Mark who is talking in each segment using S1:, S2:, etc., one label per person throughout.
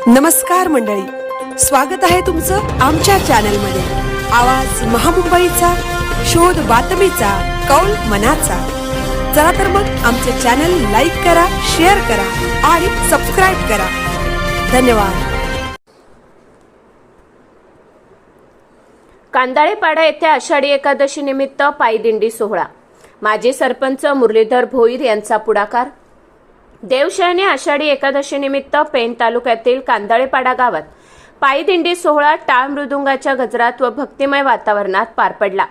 S1: नमस्कार मंडळी, स्वागत आहे तुमचं आमच्या चॅनलमध्ये। आवाज महामुंबईचा, शोध बातमीचा, कौल मनाचा। चला तर मग आमचे चॅनल लाईक करा, शेअर करा आणि सबस्क्राइब करा। धन्यवाद।
S2: कांदाळेपाडा येथे आषाढी एकादशी निमित्त पायदिंडी सोहळा। माजी सरपंच मुरलीधर भोईर यांचा पुढाकार। देवशयनी आषाढी एकादशी निमित्त पेण तालुक्यातील कांदाळेपाडा गावात पायदिंडी सोहळा टाळ मृदुंगाच्या गजरात व भक्तिमय वातावरणात पार पडला।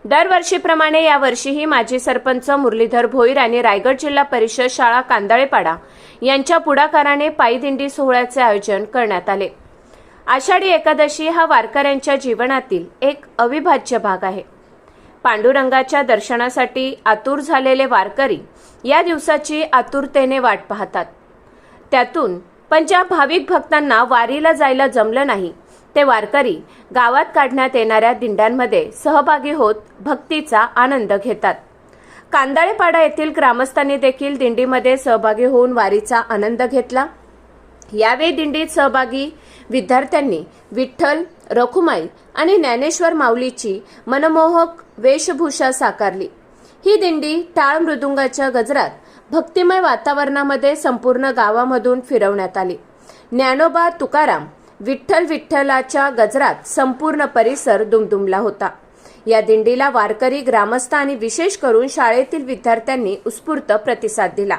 S2: दरवर्षीप्रमाणे यावर्षीही माजी सरपंच मुरलीधर भोईर आणि रायगड जिल्हा परिषद शाळा कांदाळेपाडा यांच्या पुढाकाराने पायदिंडी सोहळ्याचे आयोजन करण्यात आले। आषाढी एकादशी हा वारकऱ्यांच्या जीवनातील एक अविभाज्य भाग आहे। पांडुरंगाच्या दर्शनासाठी आतुर झालेले वारकरी या दिवसाची आतुरतेने वाट पाहतात। त्यातून पण ज्या भाविक भक्तांना वारीला जायला जमलं नाही ते वारकरी गावात काढण्यात येणाऱ्या दिंड्यांमध्ये सहभागी होत भक्तीचा आनंद घेतात। कांदाळेपाडा येथील ग्रामस्थांनी देखील दिंडीमध्ये सहभागी होऊन वारीचा आनंद घेतला। यावेळी दिंडीत सहभागी विद्यार्थ्यांनी विठ्ठल, रखुमाई आणि ज्ञानेश्वर माऊलीची मनमोहक वेशभूषा साकारली। ही दिंडी टाळ मृदुंगाच्या गजरात भक्तिमय वातावरणामध्ये संपूर्ण गावामधून फिरवण्यात आली। ज्ञानोबा तुकाराम विठ्ठल विठ्ठलाच्या गजरात संपूर्ण परिसर दुमदुमला होता। या दिंडीला वारकरी, ग्रामस्थ आणि विशेष करून शाळेतील विद्यार्थ्यांनी उत्स्फूर्त प्रतिसाद दिला।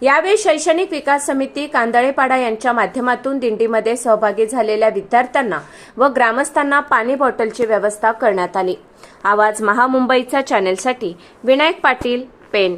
S2: यावेळी शैक्षणिक विकास समिती कांदाळेपाडा यांच्या माध्यमातून दिंडीमध्ये सहभागी झालेल्या विद्यार्थ्यांना व ग्रामस्थांना पाणी बॉटलची व्यवस्था करण्यात आली। आवाज महामुंबईचा चॅनेलसाठी विनायक पाटील, पेण।